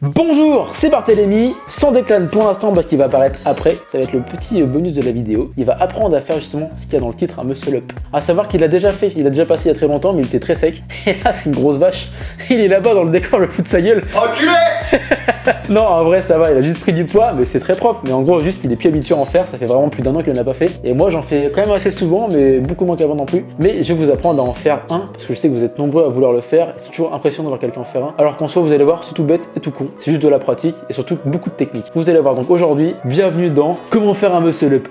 Bonjour, c'est Barthélémy, sans déclane pour l'instant parce qu'il va apparaître après, ça va être le petit bonus de la vidéo. Il va apprendre à faire justement ce qu'il y a dans le titre, un muscle up. À savoir qu'il l'a déjà fait, il a déjà passé il y a très longtemps mais il était très sec. Et là c'est une grosse vache, il est là-bas dans le décor, le fout de sa gueule. Enculé. Non, en vrai ça va, il a juste pris du poids mais c'est très propre. Mais en gros juste qu'il est plus habitué à en faire, ça fait vraiment plus d'un an qu'il en a pas fait. Et moi j'en fais quand même assez souvent mais beaucoup moins qu'avant non plus. Mais je vais vous apprendre à en faire un parce que je sais que vous êtes nombreux à vouloir le faire. C'est toujours impressionnant de voir quelqu'un en faire un. Alors qu'en soi vous allez voir, c'est tout bête et tout con. C'est juste de la pratique et surtout beaucoup de techniques. Vous allez voir donc aujourd'hui, bienvenue dans Comment faire un muscle up.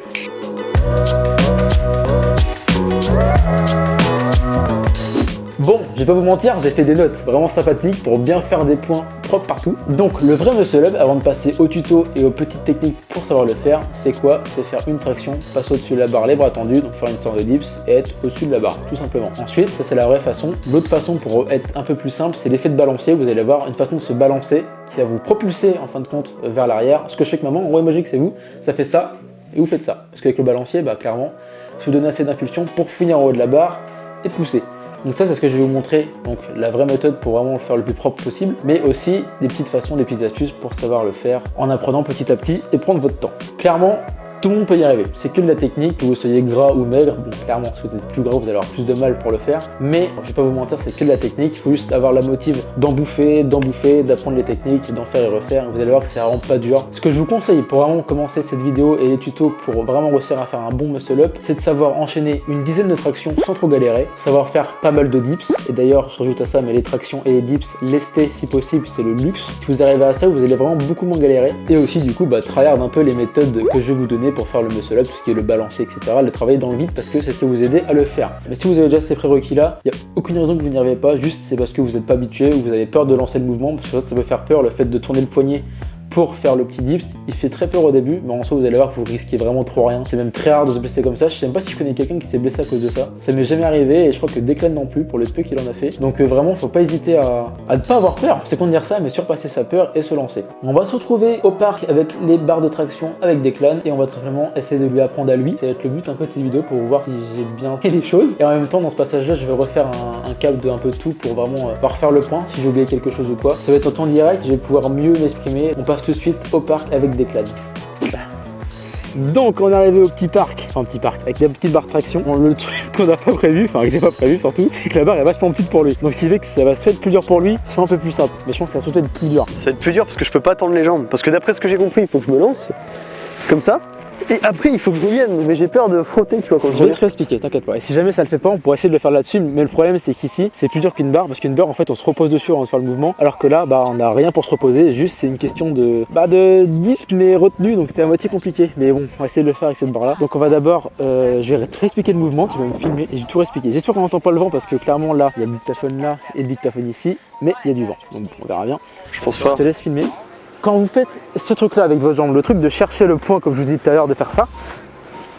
Bon, je vais pas vous mentir, j'ai fait des notes vraiment sympathiques pour bien faire des points propres partout. Donc le vrai muscle up, avant de passer au tuto et aux petites techniques pour savoir le faire, c'est quoi? C'est faire une traction, passer au-dessus de la barre les bras tendus, donc faire une sorte de dips et être au-dessus de la barre, tout simplement. Ensuite, ça c'est la vraie façon. L'autre façon pour être un peu plus simple, c'est l'effet de balancier. Vous allez voir une façon de se balancer qui va vous propulser en fin de compte vers l'arrière. Ce que je fais avec maman, en vrai magique c'est vous, ça fait ça et vous faites ça. Parce qu'avec le balancier, bah clairement, si vous donnez assez d'impulsion pour finir en haut de la barre et pousser. Donc ça c'est ce que je vais vous montrer, donc la vraie méthode pour vraiment le faire le plus propre possible, mais aussi des petites façons, des petites astuces pour savoir le faire en apprenant petit à petit et prendre votre temps. Clairement, tout le monde peut y arriver, c'est que de la technique, que vous soyez gras ou maigre, bon clairement si vous êtes plus gras vous allez avoir plus de mal pour le faire, mais je vais pas vous mentir, c'est que de la technique, il faut juste avoir la motive d'en bouffer, d'apprendre les techniques, d'en faire et refaire, vous allez voir que c'est vraiment pas dur. Ce que je vous conseille pour vraiment commencer cette vidéo et les tutos pour vraiment réussir à faire un bon muscle up, c'est de savoir enchaîner une dizaine de tractions sans trop galérer, savoir faire pas mal de dips, et d'ailleurs je rajoute à ça mais les tractions et les dips, lestés si possible c'est le luxe. Si vous arrivez à ça vous allez vraiment beaucoup moins galérer, et aussi du coup tryhard un peu les méthodes que je vais vous donner pour faire le muscle up, tout ce qui est le balancier, etc. Le travailler dans le vide parce que c'est ce qui va vous aider à le faire. Mais si vous avez déjà ces prérequis là, il n'y a aucune raison que vous n'y arrivez pas, juste c'est parce que vous n'êtes pas habitué ou vous avez peur de lancer le mouvement, parce que ça peut faire peur, le fait de tourner le poignet pour faire le petit dips, il fait très peur au début, mais en soi vous allez voir que vous risquez vraiment trop rien. C'est même très rare de se blesser comme ça. Je sais même pas si je connais quelqu'un qui s'est blessé à cause de ça. Ça m'est jamais arrivé et je crois que Declan non plus pour le peu qu'il en a fait. Donc vraiment faut pas hésiter à ne pas avoir peur, c'est con de dire ça, mais surpasser sa peur et se lancer. On va se retrouver au parc avec les barres de traction avec Declan et on va tout simplement essayer de lui apprendre à lui. Ça va être le but un peu de cette vidéo pour voir si j'ai bien fait les choses. Et en même temps dans ce passage là je vais refaire un cap de un peu tout pour vraiment refaire le point si j'ai oublié quelque chose ou quoi. Ça va être en temps direct, je vais pouvoir mieux m'exprimer. On passe tout de suite au parc avec Declan. Donc on est arrivé au petit parc, avec des petites barres de traction. Bon, le truc qu'on n'a pas prévu, enfin que j'ai pas prévu surtout, c'est que la barre est vachement petite pour lui. Donc ce qui fait que ça va soit être plus dur pour lui, soit un peu plus simple. Mais je pense que ça va surtout être plus dur. Ça va être plus dur parce que je peux pas tendre les jambes. Parce que d'après ce que j'ai compris, il faut que je me lance comme ça. Et après il faut que je revienne, mais j'ai peur de frotter, tu vois, quand je vais reviens. te expliquer, t'inquiète pas. Et si jamais ça le fait pas, on pourrait essayer de le faire là-dessus. Mais le problème c'est qu'ici, c'est plus dur qu'une barre, parce qu'une barre en fait on se repose dessus avant de faire le mouvement. Alors que là, on n'a rien pour se reposer, juste c'est une question de dips mais retenu, donc c'est à moitié compliqué. Mais bon, on va essayer de le faire avec cette barre là. Donc on va d'abord, je vais te réexpliquer le mouvement, tu vas me filmer et je vais tout réexpliquer. J'espère qu'on n'entend pas le vent parce que clairement là, il y a le dictaphone là et le dictaphone ici, mais il y a du vent. Donc on verra bien. Je pense pas. Je te laisse filmer. Quand vous faites ce truc là avec vos jambes, le truc de chercher le point comme je vous disais tout à l'heure, de faire ça,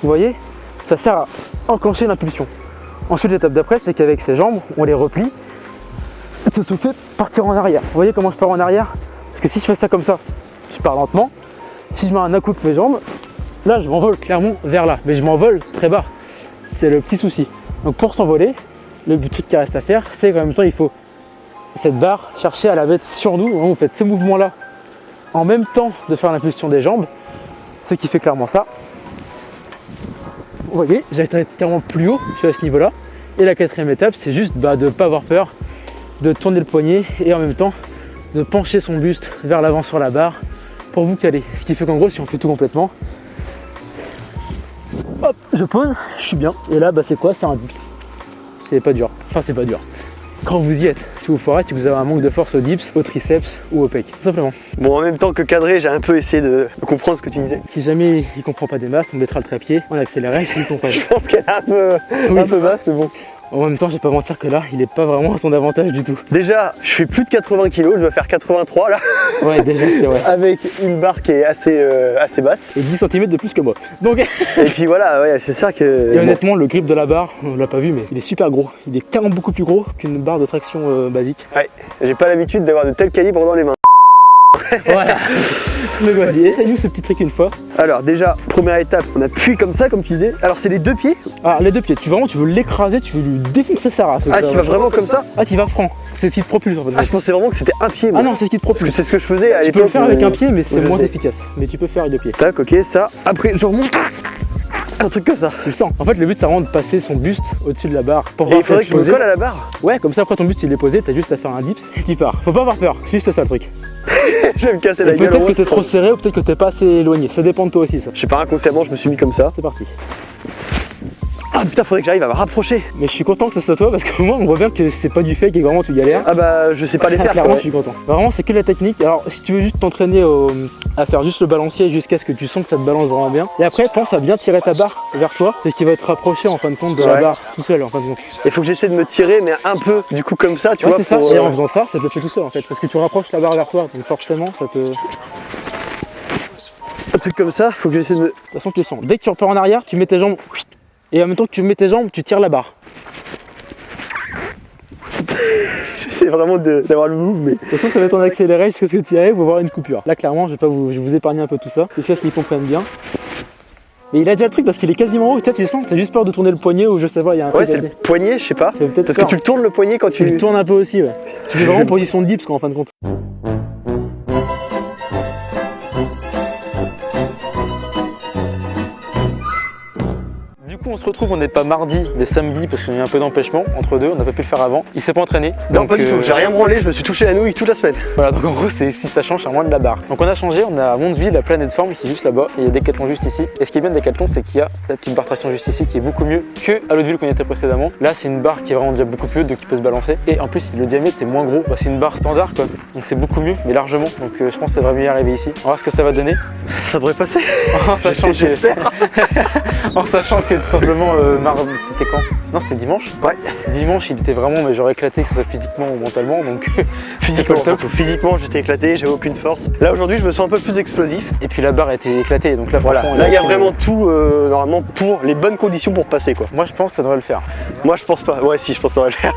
vous voyez, ça sert à enclencher l'impulsion. Ensuite, l'étape d'après, c'est qu'avec ses jambes, on les replie. Ça se fait partir en arrière. Vous voyez comment je pars en arrière? Parce que si je fais ça comme ça, je pars lentement. Si je mets un coup de mes jambes, là, je m'envole clairement vers là. Mais je m'envole très bas. C'est le petit souci. Donc pour s'envoler, le truc qui reste à faire, c'est qu'en même temps, il faut cette barre, chercher à la mettre sur nous. Vous faites ces mouvements-là en même temps de faire l'impulsion des jambes. Ce qui fait clairement ça. Vous voyez, j'atterris clairement plus haut, je suis à ce niveau-là. Et la quatrième étape, c'est juste de ne pas avoir peur, de tourner le poignet et en même temps de pencher son buste vers l'avant sur la barre pour vous caler. Ce qui fait qu'en gros, si on fait tout complètement, hop, je pose, je suis bien. Et là, c'est quoi? C'est un dips. C'est pas dur. Enfin, c'est pas dur. Quand vous y êtes, si vous foirez, si vous avez un manque de force au dips, au triceps ou au pec, tout simplement. Bon, en même temps que cadré, j'ai un peu essayé de comprendre ce que tu disais. Si jamais il comprend pas des masses, on mettra le trépied, on accélère, il comprend. Je pense qu'elle est un peu basse, mais bon. En même temps, je vais pas mentir que là, il est pas vraiment à son avantage du tout. Déjà, je fais plus de 80 kg, je dois faire 83 là. Ouais, déjà, c'est vrai. Avec une barre qui est assez basse. Et 10 cm de plus que moi. Donc... Et puis voilà, ouais, c'est ça que... Et honnêtement, le grip de la barre, on l'a pas vu, mais il est super gros. Il est carrément beaucoup plus gros qu'une barre de traction basique. Ouais, j'ai pas l'habitude d'avoir de tels calibres dans les mains. Voilà. Donc vas-y, essaye-nous ce petit truc une fois. Alors déjà, première étape, on appuie comme ça, comme tu disais. Alors c'est les deux pieds. Alors les deux pieds, tu veux l'écraser, tu veux lui défoncer sa race. Ah, tu vas vraiment comme ça? Ah, tu vas franc. C'est ce qui te propulse en fait. Ah, je pensais vraiment que c'était un pied. Moi. Ah non, c'est ce qui te Parce que propulse. c'est ce que je faisais à Tu l'époque. peux le faire avec un pied, mais c'est je moins sais. efficace. Mais tu peux faire avec deux pieds. Tac, ok, ça. Après, je remonte. Un truc comme ça. Tu le sens. En fait, le but c'est vraiment de passer son buste au-dessus de la barre. Pour Et il faudrait que je me colle à la barre. Ouais, comme ça après ton buste il est posé, t'as juste à faire un dips et tu pars. Faut pas avoir peur, c'est juste ça le truc. Je vais me casser la Et gueule. peut-être que t'es trop serré ou peut-être que t'es pas assez éloigné. Ça dépend de toi aussi ça. Je sais pas, inconsciemment, je me suis mis comme ça. C'est parti. Ah putain, faudrait que j'arrive à me rapprocher. Mais je suis content que ce soit toi parce que moi on voit bien que c'est pas du fake et que vraiment tu galères. Ah bah, je sais pas les faire. Clairement quoi. je suis content. Vraiment c'est que la technique. Alors si tu veux juste t'entraîner à faire juste le balancier jusqu'à ce que tu sens que ça te balance vraiment bien. Et après pense à bien tirer ta barre vers toi. C'est ce qui va te rapprocher en fin de compte de la Ouais. barre tout seul en fin de compte. Il faut que j'essaie de me tirer, mais un peu, du coup, comme ça, tu Ouais, vois. c'est ça. pour, Et en faisant ça te le fait tout seul en fait. Parce que tu rapproches la barre vers toi. Donc forcément ça te. De un truc comme ça, faut que j'essaie de me. toute façon tu le sens. Dès que tu repars en arrière, tu mets tes jambes. Et en même temps que tu mets tes jambes, tu tires la barre. J'essaie vraiment d'avoir le move, mais. De toute façon, ça va être en accéléré jusqu'à ce que tu y arrives, vous voir une coupure. Là, clairement, je vais vous épargner un peu tout ça, jusqu'à ce qu'ils comprennent bien. Mais il a déjà le truc parce qu'il est quasiment haut, toi tu le sens, t'as juste peur de tourner le poignet ou je sais pas, il y a un Ouais, truc. c'est le poignet, je sais pas. Ça fait peut-être Parce peur. que tu le tournes le poignet quand Tu le tu. tournes un peu aussi, ouais. Tu fais vraiment position de dips quoi en fin de compte. Du coup, on se retrouve, on n'est pas mardi, mais samedi, parce qu'on a eu un peu d'empêchement entre deux, on n'a pas pu le faire avant. Il s'est pas entraîné. Non, donc, pas du tout, j'ai rien branlé, je me suis touché la nouille toute la semaine. Voilà, donc en gros, c'est si ça change, c'est moins de la barre. Donc on a changé, on a Mondeville, la planète forme qui est juste là-bas, et il y a Decathlon juste ici. Et ce qui est bien de Decathlon, c'est qu'il y a la petite barre traction juste ici qui est beaucoup mieux que à l'autre ville qu'on était précédemment. Là, c'est une barre qui est vraiment déjà beaucoup plus haute, donc qui peut se balancer. Et en plus, si le diamètre est moins gros, bah, c'est une barre standard quoi. Donc c'est beaucoup mieux, mais largement. Donc je pense que ça devrait mieux y arriver ici. On va voir ce que ça va donner. Ça devrait passer. En sachant que, J'espère. en sachant que tout simplement, mardi, c'était quand? Non, c'était dimanche. Ouais. Dimanche, il était vraiment, mais j'aurais éclaté, que ce soit physiquement ou mentalement. Donc Physiquement, c'est pas le top. surtout. Physiquement, j'étais éclaté, j'avais aucune force. Là, aujourd'hui, je me sens un peu plus explosif. Et puis la barre était éclatée, donc là, Voilà. franchement, Là, il y a tout- vraiment tout, normalement, pour les bonnes conditions pour passer, quoi. Moi, je pense que ça devrait le faire. Moi, je pense pas. Ouais, si, je pense que ça va le faire.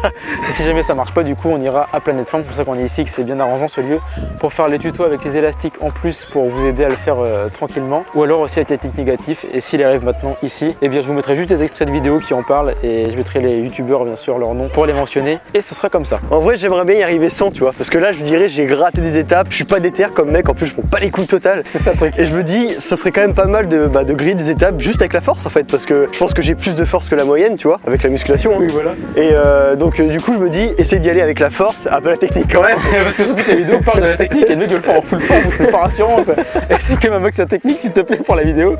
Et si jamais ça marche pas, du coup, on ira à Planète Forme. C'est pour ça qu'on est ici, que c'est bien arrangeant ce lieu, pour faire les tutos avec les élastiques en plus pour vous aider à le faire tranquillement. Ou alors aussi avec les techniques négatives. Et s'il arrive maintenant ici, eh bien, je vous mettrai juste des extraits de vidéos qui en parlent et je mettrai les youtubeurs, bien sûr, leur nom pour les mentionner. Et ce sera comme ça. En vrai, j'aimerais bien y arriver sans, tu vois. Parce que là, je dirais, j'ai gratté des étapes. Je suis pas déter comme mec. En plus, je prends pas les coups total. C'est ça le truc. Et je me dis, ça serait quand même pas mal de griller des étapes juste avec la force, en fait. Parce que je pense que j'ai plus de force que la moyenne, tu vois, avec la musculation. Hein. Oui, voilà. Et donc, du coup, je me dis, essaye d'y aller avec la force, un peu la technique quand même. Parce que surtout que la vidéo parle de la technique et le mec veut le faire en full forme, donc c'est pas rassurant quoi. Essaye quand même avec sa technique s'il te plaît pour la vidéo.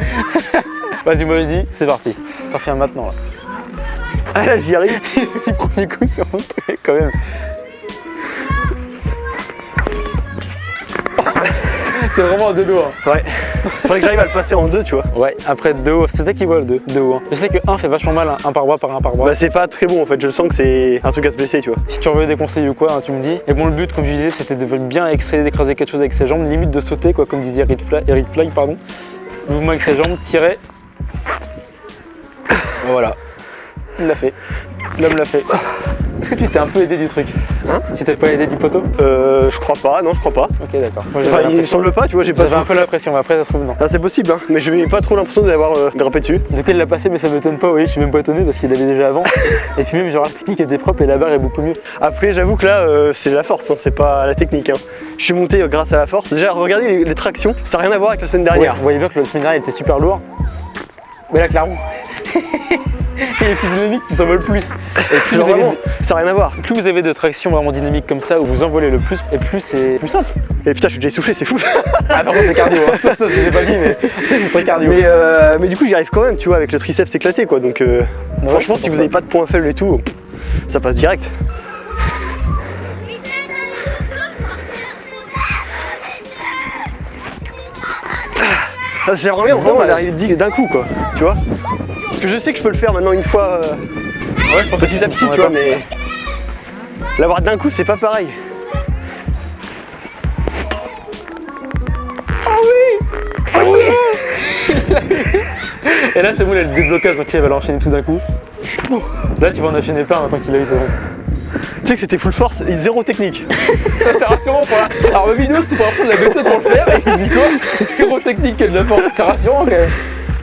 Vas-y, moi je dis, c'est parti. T'en fais un maintenant là. Ah là, j'y arrive. Si le petit premier coup c'est rentré quand même. T'es vraiment à deux doigts. Ouais. Faudrait que j'arrive à le passer en deux, tu vois. Ouais, après de haut, c'est ça qui voit le 2 de haut. Hein. Je sais que 1 fait vachement mal, hein, un par bras par un par bras. Bah, c'est pas très bon, en fait. Je sens que c'est un truc à se blesser, tu vois. Si tu veux des conseils ou quoi, hein, tu me dis. Et bon, le but, comme je disais, c'était de bien essayer d'écraser quelque chose avec ses jambes, limite de sauter, quoi, comme disait Eric Fly, pardon. Le mouvement avec ses jambes, tirer. Voilà. Il l'a fait. L'homme l'a fait. Est-ce que tu t'es un peu aidé du truc? Hein? Si t'es pas aidé du poteau? Je crois pas, non, je crois pas. Ok, d'accord. Moi, Enfin, il me semble pas, tu vois, j'ai pas J'avais trop. un peu la pression, mais après ça se trouve non. Ah, c'est possible, hein. Mais je n'ai pas trop l'impression d'avoir grimpé dessus. En tout cas, il l'a passé, mais ça m'étonne pas, oui, je suis même pas étonné parce qu'il l'avait déjà avant. Et puis même, genre, la technique était propre et la barre est beaucoup mieux. Après, j'avoue que là, c'est la force, hein, c'est pas la technique. Hein. Je suis monté grâce à la force. Déjà, regardez les tractions, ça n'a rien à voir avec la semaine Ouais, dernière. vous voyez bien que le semaine dernière, il était super lourd. Mais là, clairement, il est plus dynamique, tu s'envoles plus. Et plus Genre vous, avez vraiment, ça n'a rien à voir. plus vous avez de traction vraiment dynamique comme ça, où vous envolez le plus, et plus c'est plus simple. Et putain, je suis déjà essoufflé, c'est fou. Ah, par contre, c'est cardio, hein. Ça, je l'ai pas dit, mais ça, c'est très cardio. Mais du coup, j'y arrive quand même, tu vois, avec le triceps éclaté, quoi. Donc, franchement, c'est si pour vous ça. n'avez pas de point faible et tout, ça passe direct. Ah, j'aimerais bien vraiment l'arriver d'un coup, quoi. Tu vois. Parce que je sais que je peux le faire maintenant une fois, Ouais, je pense que petit à petit, tu vois, mais l'avoir d'un coup, c'est pas pareil. Et là, c'est bon, il a le déblocage, donc il va l'enchaîner tout d'un coup. Là, tu vas en enchaîner plein maintenant qu'il a eu, c'est bon. Tu sais que c'était full force et zéro technique. C'est rassurant pour la... Alors ma vidéo c'est pour apprendre la méthode pour le faire et il dit quoi? Zéro technique que de la force, c'est rassurant quand même.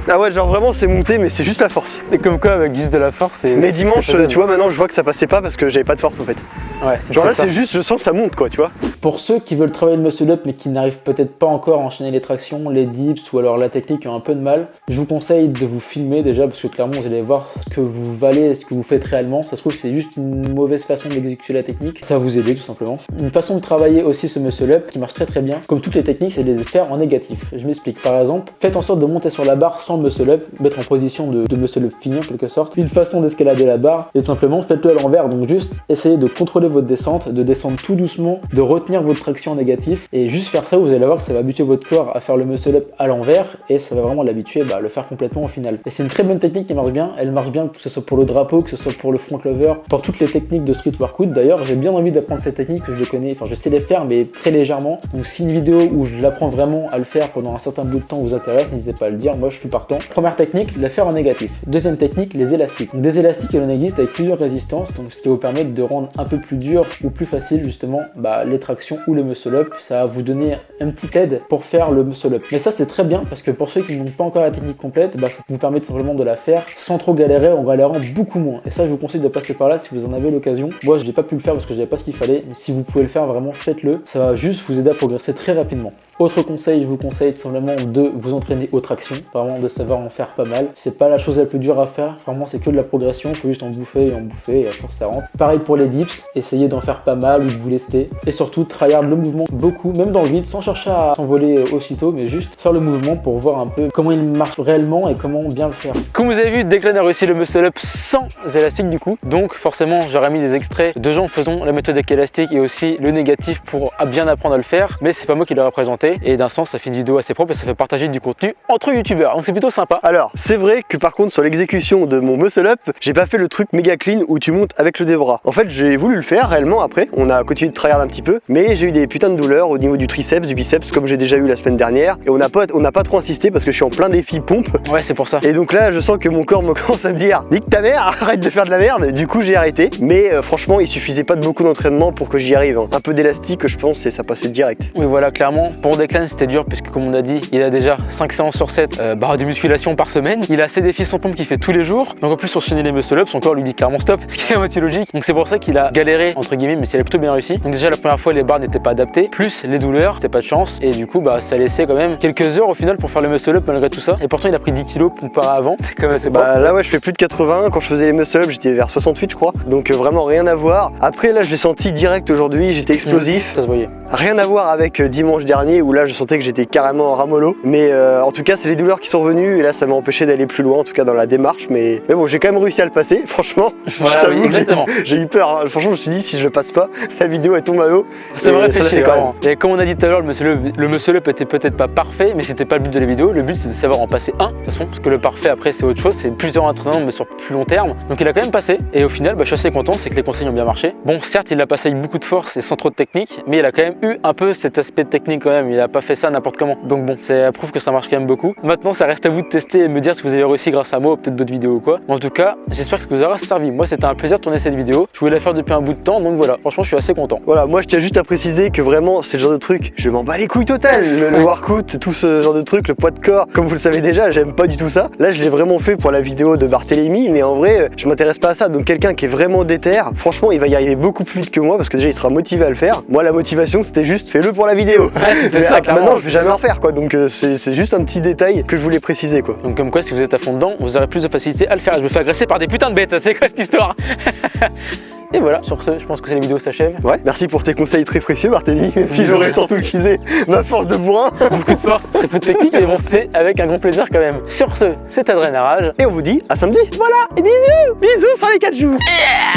Ah ouais, genre vraiment c'est monté mais c'est juste la force. Et comme quoi avec juste de la force c'est... Mais dimanche, tu vois maintenant je vois que ça passait pas parce que j'avais pas de force en fait. Ouais, genre là c'est juste, je sens que ça monte quoi, tu vois. Pour ceux qui veulent travailler le muscle up mais qui n'arrivent peut-être pas encore à enchaîner les tractions, les dips ou alors la technique qui ont un peu de mal, je vous conseille de vous filmer déjà parce que clairement vous allez voir ce que vous valez et ce que vous faites réellement. Ça se trouve c'est juste une mauvaise façon d'exécuter la technique, ça va vous aider tout simplement. Une façon de travailler aussi ce muscle up qui marche très bien, comme toutes les techniques, c'est de les faire en négatif. Je m'explique, par exemple, faites en sorte de monter sur la barre sans le muscle up, mettre en position de muscle up fini en quelque sorte. Une façon d'escalader la barre et simplement faites-le à l'envers, donc juste essayez de contrôler votre descente, de descendre tout doucement, de retenir votre traction en négatif et juste faire ça, vous allez voir que ça va habituer votre corps à faire le muscle up à l'envers et ça va vraiment l'habituer à le faire complètement au final. Et c'est une très bonne technique qui marche bien, elle marche bien que ce soit pour le drapeau, que ce soit pour le front lover, pour toutes les techniques de street workout. D'ailleurs j'ai bien envie d'apprendre cette technique, que je les connais, enfin je sais les faire mais très légèrement, donc si une vidéo où je l'apprends vraiment à le faire pendant un certain bout de temps vous intéresse, n'hésitez pas à le dire, moi je suis partant. Première technique, la faire en négatif. Deuxième technique, les élastiques. Donc des élastiques il en existe avec plusieurs résistances, donc ce qui va vous permettre de rendre un peu plus dur ou plus facile justement les tractions ou le muscle up. Ça va vous donner un petit aide pour faire le muscle up. Mais ça c'est très bien parce que pour ceux qui n'ont pas encore la technique complète, ça vous permet simplement de la faire sans trop galérer, en galérant beaucoup moins. Et ça je vous conseille de passer par là si vous en avez l'occasion. Moi j'ai pas pu le faire parce que j'avais pas ce qu'il fallait, mais si vous pouvez le faire vraiment faites-le. Ça va juste vous aider à progresser très rapidement. Autre conseil, je vous conseille tout simplement de vous entraîner aux tractions, vraiment de savoir en faire pas mal. C'est pas la chose la plus dure à faire, vraiment c'est que de la progression, il faut juste en bouffer et à force ça rentre. Pareil pour les dips, essayez d'en faire pas mal ou de vous lester. Et surtout, tryhard le mouvement beaucoup, même dans le vide, sans chercher à s'envoler aussitôt, mais juste faire le mouvement pour voir un peu comment il marche réellement et comment bien le faire. Comme vous avez vu, Declan a réussi le muscle up sans élastique du coup, donc forcément j'aurais mis des extraits de gens faisant la méthode avec élastique et aussi le négatif pour bien apprendre à le faire, mais c'est pas moi qui l'aurais présenté. Et d'un sens ça fait une vidéo assez propre et ça fait partager du contenu entre youtubeurs, donc c'est plutôt sympa. Alors c'est vrai que par contre sur l'exécution de mon muscle up, j'ai pas fait le truc méga clean où tu montes avec le des bras. En fait j'ai voulu le faire réellement après, on a continué de tryhard un petit peu, mais j'ai eu des putains de douleurs au niveau du triceps, du biceps comme j'ai déjà eu la semaine dernière et on n'a pas trop insisté parce que je suis en plein défi pompe. Ouais c'est pour ça. Et donc là je sens que mon corps me commence à me dire nique ta mère, arrête de faire de la merde. Et du coup j'ai arrêté, mais franchement il suffisait pas de beaucoup d'entraînement pour que j'y arrive. Un peu d'élastique je pense et ça passait direct. Oui voilà, clairement pour Declan c'était dur puisque comme on a dit il a déjà 5 séances sur 7 barres de musculation par semaine, il a ses défis sans pompe qu'il fait tous les jours, donc en plus sur enchaîner les muscle up son corps lui dit clairement stop, ce qui est à moitié logique, donc c'est pour ça qu'il a galéré entre guillemets mais il a plutôt bien réussi. Donc déjà la première fois les barres n'étaient pas adaptées, plus les douleurs, c'était pas de chance et du coup ça laissait quand même quelques heures au final pour faire le muscle up malgré tout ça, et pourtant il a pris 10 kilos comparé à avant, c'est quand même assez là ouais je fais plus de 80, quand je faisais les muscle up j'étais vers 68 je crois, donc vraiment rien à voir. Après là je l'ai senti direct aujourd'hui, j'étais explosif, ça se voyait. Rien à voir avec dimanche dernier où là je sentais que j'étais carrément ramollo, mais en tout cas c'est les douleurs qui sont revenues et là ça m'a empêché d'aller plus loin en tout cas dans la démarche, mais bon j'ai quand même réussi à le passer franchement. Voilà, oui, exactement. J'ai eu peur, hein. Franchement je me suis dit si je le passe pas la vidéo elle tombe à l'eau. C'est vrai, ça l'a fait quand même. Et comme on a dit tout à l'heure, le muscle up était peut-être pas parfait, mais c'était pas le but de la vidéo. Le but c'est de savoir en passer un de toute façon, parce que le parfait après c'est autre chose, c'est plusieurs entraînements mais sur plus long terme. Donc il a quand même passé et au final je suis assez content, c'est que les conseils ont bien marché. Bon certes il l'a passé avec beaucoup de force et sans trop de technique, mais il a quand même eu un peu cet aspect de technique quand même, il a pas fait ça n'importe comment. Donc bon, ça prouve que ça marche quand même beaucoup. Maintenant ça reste à vous de tester et de me dire si vous avez réussi grâce à moi ou peut-être d'autres vidéos ou quoi. En tout cas j'espère que ça vous aura servi. Moi c'était un plaisir de tourner cette vidéo, je voulais la faire depuis un bout de temps, donc voilà, franchement je suis assez content. Voilà, moi je tiens juste à préciser que vraiment c'est le genre de truc, je m'en bats les couilles total, le workout, tout ce genre de truc, le poids de corps, comme vous le savez déjà, j'aime pas du tout ça. Là je l'ai vraiment fait pour la vidéo de Barthélémy, mais en vrai je m'intéresse pas à ça, donc quelqu'un qui est vraiment déter, franchement il va y arriver beaucoup plus vite que moi parce que déjà il sera motivé à le faire. Moi la motivation c'était juste fais-le pour la vidéo. Mais ça, maintenant je vais jamais en refaire quoi, donc c'est juste un petit détail que je voulais préciser quoi. Donc comme quoi si vous êtes à fond dedans, vous aurez plus de facilité à le faire. Je me fais agresser par des putains de bêtes, c'est quoi cette histoire? Et voilà, sur ce, je pense que la vidéo s'achève. Ouais, merci pour tes conseils très précieux Barthélémy, même si j'aurais sans doute utilisé ma force de bourrin. Beaucoup de force, très peu de technique, mais bon, c'est avec un grand plaisir quand même. Sur ce, c'est Adrien Arrage. Et on vous dit à samedi. Voilà, et bisous. Bisous sur les 4 jours. Yeah.